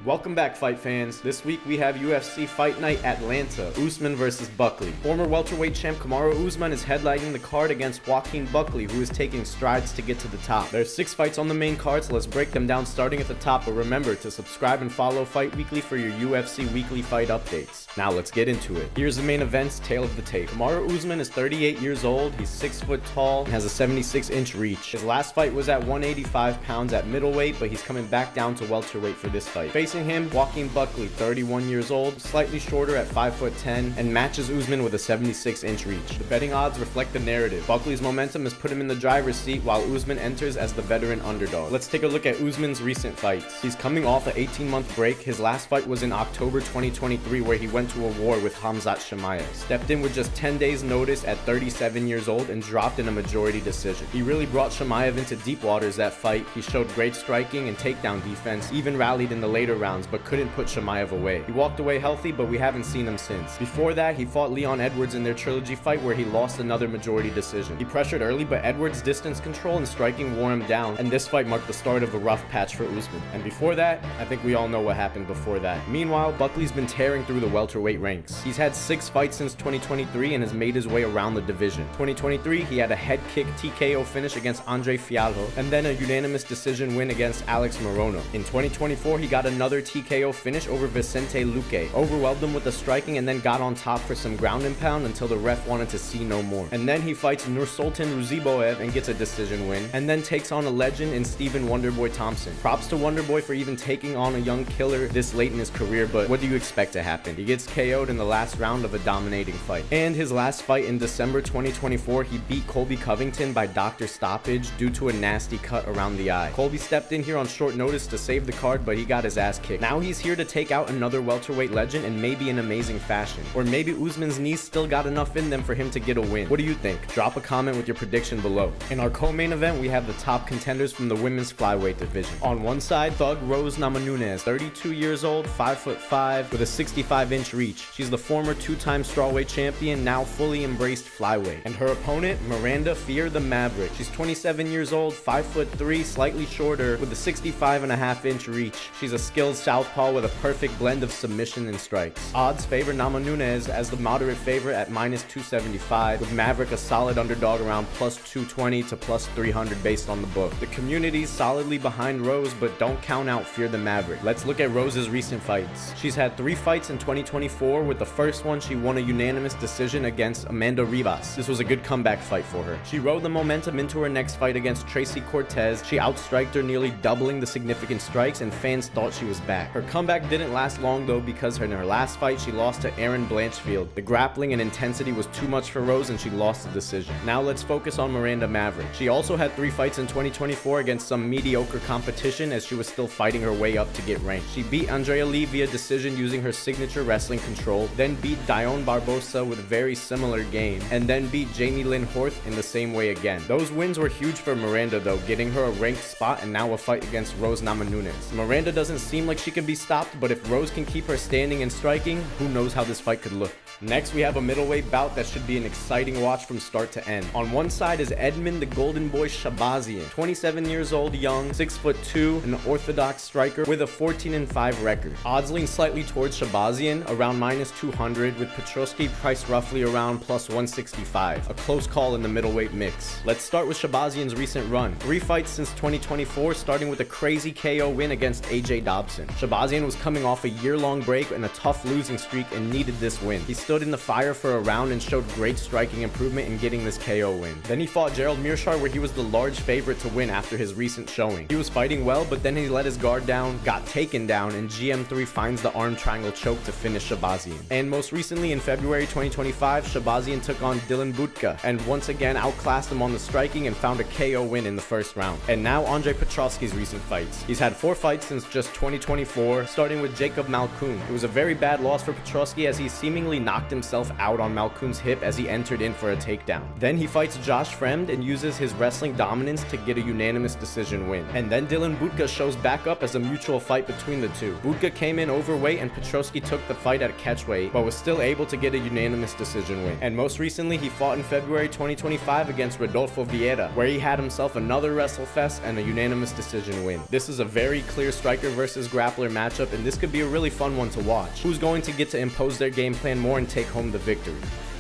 Welcome back, fight fans. This week we have UFC Fight Night Atlanta, Usman versus Buckley. Former welterweight champ Kamaru Usman is headlining the card against Joaquin Buckley, who is taking strides to get to the top. There are 6 fights on the main card, so let's break them down starting at the top, but remember to subscribe and follow Fight Weekly for your UFC weekly fight updates. Now let's get into it. Here's the main events, tail of the tape. Kamaru Usman is 38 years old, he's 6 foot tall, and has a 76-inch reach. His last fight was at 185 pounds at middleweight, but he's coming back down to welterweight for this fight. Facing him, Joaquin Buckley, 31 years old, slightly shorter at 5'10", and matches Usman with a 76-inch reach. The betting odds reflect the narrative. Buckley's momentum has put him in the driver's seat, while Usman enters as the veteran underdog. Let's take a look at Usman's recent fights. He's coming off an 18-month break. His last fight was in October 2023, where he went to a war with Khamzat Chimaev. Stepped in with just 10 days notice at 37 years old and dropped in a majority decision. He really brought Chimaev into deep waters that fight. He showed great striking and takedown defense, even rallied in the later rounds, but couldn't put Chimaev away. He walked away healthy, but we haven't seen him since. Before that, he fought Leon Edwards in their trilogy fight, where he lost another majority decision. He pressured early, but Edwards' distance control and striking wore him down, and this fight marked the start of a rough patch for Usman. And before that, I think we all know what happened before that. Meanwhile, Buckley's been tearing through the welterweight ranks. He's had 6 fights since 2023 and has made his way around the division. 2023, he had a head kick TKO finish against Andre Fialho, and then a unanimous decision win against Alex Morono. In 2024, he got another TKO finish over Vicente Luque, overwhelmed him with the striking, and then got on top for some ground and pound until the ref wanted to see no more. And then he fights Nursultan Ruziboev and gets a decision win, and then takes on a legend in Stephen Wonderboy Thompson. Props to Wonderboy for even taking on a young killer this late in his career, but what do you expect to happen? He gets KO'd in the last round of a dominating fight. And his last fight in December 2024, he beat Colby Covington by doctor stoppage due to a nasty cut around the eye. Colby stepped in here on short notice to save the card, but he got his ass kicked. Now he's here to take out another welterweight legend, and maybe in amazing fashion. Or maybe Usman's knees still got enough in them for him to get a win. What do you think? Drop a comment with your prediction below. In our co-main event, we have the top contenders from the women's flyweight division. On one side, Thug Rose Namajunas, 32 years old, 5'5", with a 65-inch reach. She's the former 2-time strawweight champion, now fully embraced flyweight. And her opponent, Miranda Fear the Maverick. She's 27 years old, 5'3", slightly shorter, with a 65.5-inch reach. She's a skilled southpaw with a perfect blend of submission and strikes. Odds favor Namajunas as the moderate favorite at -275, with Maverick a solid underdog around +220 to +300 based on the book. The community's solidly behind Rose, but don't count out Fear the Maverick. Let's look at Rose's recent fights. She's had 3 fights in 2024, with the first one she won a unanimous decision against Amanda Ribas. This was a good comeback fight for her. She rode the momentum into her next fight against Tracy Cortez. She outstriked her, nearly doubling the significant strikes, and fans thought she was back. Her comeback didn't last long though, because in her last fight she lost to Erin Blanchfield. The grappling and intensity was too much for Rose and she lost the decision. Now let's focus on Miranda Maverick. She also had 3 fights in 2024 against some mediocre competition, as she was still fighting her way up to get ranked. She beat Andrea Lee via decision using her signature wrestling control, then beat Dione Barbosa with a very similar game, and then beat Jamie Lynn Horth in the same way again. Those wins were huge for Miranda though, getting her a ranked spot and now a fight against Rose Namajunas. Miranda doesn't seem like she can be stopped, but if Rose can keep her standing and striking, who knows how this fight could look. Next, we have a middleweight bout that should be an exciting watch from start to end. On one side is Edmund the Golden Boy Shabbazian, 27 years old, young, 6'2", an orthodox striker with a 14-5 record. Odds lean slightly towards Shabbazian, around -200, with Petroski priced roughly around +165. A close call in the middleweight mix. Let's start with Shabbazian's recent run. 3 fights since 2024, starting with a crazy KO win against AJ Dobson. Shabbazian was coming off a year-long break and a tough losing streak and needed this win. He stood in the fire for a round and showed great striking improvement in getting this KO win. Then he fought Gerald Mearshart, where he was the large favorite to win after his recent showing. He was fighting well, but then he let his guard down, got taken down, and GM3 finds the arm triangle choke to finish Shabbazian. And most recently in February 2025, Shabbazian took on Dylan Budka and once again outclassed him on the striking and found a KO win in the first round. And now Andre Petroski's recent fights. He's had 4 fights since just 2024, starting with Jacob Malkoun. It was a very bad loss for Petroski, as he seemingly knocked himself out on Malkoun's hip as he entered in for a takedown. Then he fights Josh Fremd and uses his wrestling dominance to get a unanimous decision win. And then Dylan Budka shows back up as a mutual fight between the two. Budka came in overweight and Petroski took the fight at catchweight, but was still able to get a unanimous decision win. And most recently, he fought in February 2025 against Rodolfo Vieira, where he had himself another WrestleFest and a unanimous decision win. This is a very clear striker versus grappler matchup, and this could be a really fun one to watch. Who's going to get to impose their game plan more and take home the victory?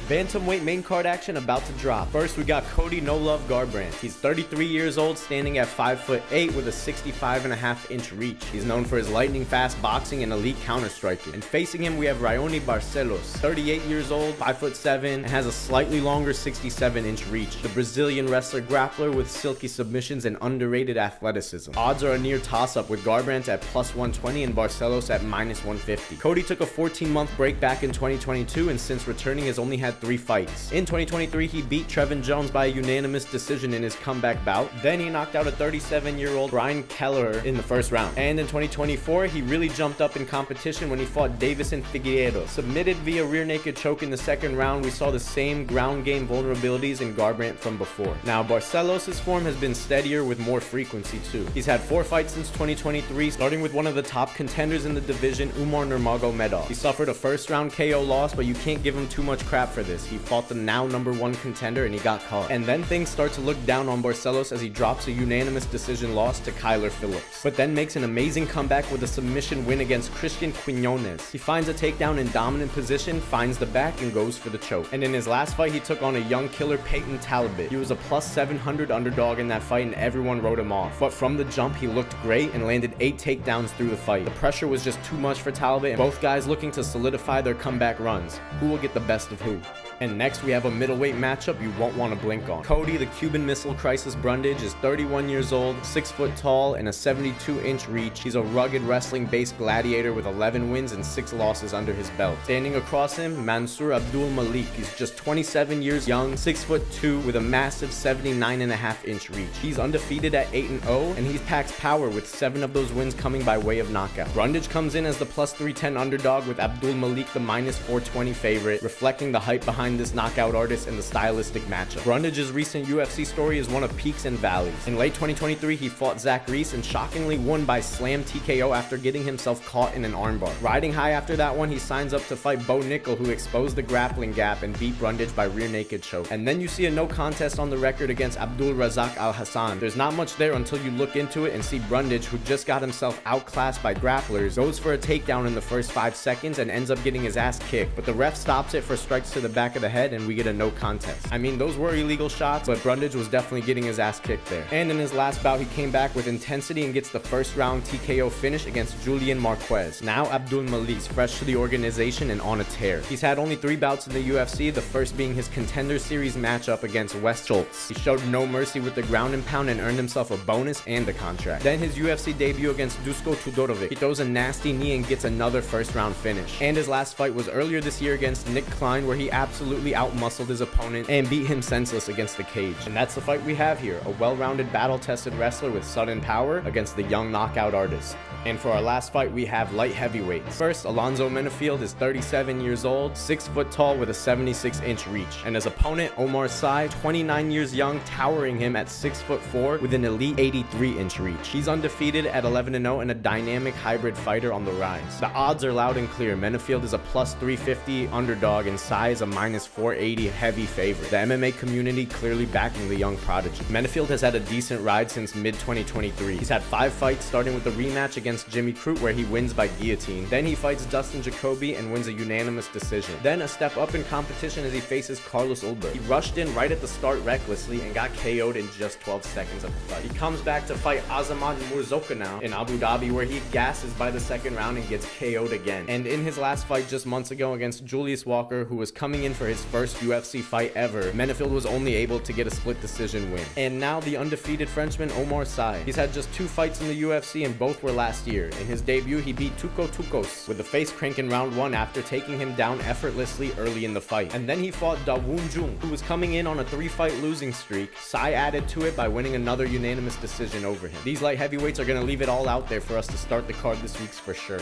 Bantamweight main card action about to drop. First, we got Cody No Love Garbrandt. He's 33 years old, standing at 5'8" with a 65.5-inch reach. He's known for his lightning fast boxing and elite counter striking. And facing him, we have Raoni Barcelos, 38 years old, 5'7", and has a slightly longer 67-inch reach. The Brazilian wrestler grappler with silky submissions and underrated athleticism. Odds are a near toss-up with Garbrandt at +120 and Barcelos at -150. Cody took a 14-month break back in 2022 and since returning has only had 3 fights. In 2023, he beat Trevin Jones by a unanimous decision in his comeback bout. Then he knocked out a 37-year-old Brian Kelleher in the first round. And in 2024, he really jumped up in competition when he fought Davison Figueiredo. Submitted via rear naked choke in the second round, we saw the same ground game vulnerabilities in Garbrandt from before. Now, Barcelos' form has been steadier with more frequency too. He's had 4 fights since 2023, starting with one of the top contenders in the division, Oumar Nurmagomedov. He suffered a first-round KO loss, but you can't give him too much crap for this. He fought the now #1 contender and he got caught. And then things start to look down on Barcelos as he drops a unanimous decision loss to Kyler Phillips, but then makes an amazing comeback with a submission win against Christian Quinones. He finds a takedown in dominant position, finds the back, and goes for the choke. And in his last fight, he took on a young killer, Peyton Talbot. He was a +700 underdog in that fight and everyone wrote him off. But from the jump, he looked great and landed 8 takedowns through the fight. The pressure was just too much for Talbot, and both guys looking to solidify their comeback runs. Who will get the best of who? And next we have a middleweight matchup you won't want to blink on. Cody, the Cuban Missile Crisis Brundage, is 31 years old, 6 foot tall, and a 72-inch reach. He's a rugged wrestling-based gladiator with 11 wins and 6 losses under his belt. Standing across him, Mansur Abdul-Malik. He's just 27 years young, 6'2", with a massive 79.5-inch reach. He's undefeated at 8-0, and he packs power with 7 of those wins coming by way of knockout. Brundage comes in as the +310 underdog with Abdul-Malik the -420 favorite, reflecting the hype behind this knockout artist and the stylistic matchup. Brundage's recent UFC story is one of peaks and valleys. In late 2023, he fought Zach Reese and shockingly won by slam TKO after getting himself caught in an armbar. Riding high after that one, he signs up to fight Bo Nickel, who exposed the grappling gap and beat Brundage by rear naked choke. And then you see a no contest on the record against Abdul Razak Al Hassan. There's not much there until you look into it and see Brundage, who just got himself outclassed by grapplers, goes for a takedown in the first 5 seconds and ends up getting his ass kicked, but the ref stops it for strikes to the back of the head and we get a no contest. I mean, those were illegal shots, but Brundage was definitely getting his ass kicked there. And in his last bout, he came back with intensity and gets the first round TKO finish against Julian Marquez. Now Abdul-Malik's fresh to the organization and on a tear. He's had only 3 bouts in the UFC, the first being his Contender Series matchup against Wes Schultz. He showed no mercy with the ground and pound and earned himself a bonus and a contract. Then his UFC debut against Dusko Tudorovic. He throws a nasty knee and gets another first round finish. And his last fight was earlier this year against Nick Klein, where he absolutely outmuscled his opponent and beat him senseless against the cage. And that's the fight we have here, a well-rounded, battle-tested wrestler with sudden power against the young knockout artist. And for our last fight, we have light heavyweights. First, Alonzo Menifield is 37 years old, 6 foot tall with a 76-inch reach. And his opponent, Omar Sy, 29 years young, towering him at 6'4" with an elite 83-inch reach. He's undefeated at 11-0 and a dynamic hybrid fighter on the rise. The odds are loud and clear. Menifield is a +350 underdog and Sy is a -480 heavy favorite. The MMA community clearly backing the young prodigy. Menifield has had a decent ride since mid-2023. He's had 5 fights, starting with the rematch against Jimmy Crute where he wins by guillotine. Then he fights Dustin Jacoby and wins a unanimous decision. Then a step up in competition as he faces Carlos Ulberg. He rushed in right at the start recklessly and got KO'd in just 12 seconds of the fight. He comes back to fight Azamat Murzokanov in Abu Dhabi where he gasses by the second round and gets KO'd again. And in his last fight just months ago against Julius Walker, who was coming in for his first UFC fight ever, Menifield was only able to get a split decision win. And now the undefeated Frenchman Omar Sy. He's had just 2 fights in the UFC and both were last last year. In his debut, he beat Tuco Tucos with a face crank in round 1 after taking him down effortlessly early in the fight. And then he fought Da Woon Jung, who was coming in on a 3-fight losing streak. Sai added to it by winning another unanimous decision over him. These light heavyweights are going to leave it all out there for us to start the card this week for sure.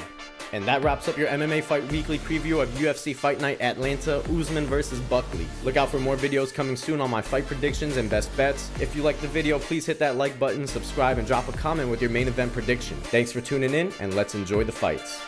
And that wraps up your MMA Fight Weekly preview of UFC Fight Night Atlanta, Usman versus Buckley. Look out for more videos coming soon on my fight predictions and best bets. If you liked the video, please hit that like button, subscribe, and drop a comment with your main event prediction. Thanks for tuning in, and let's enjoy the fights.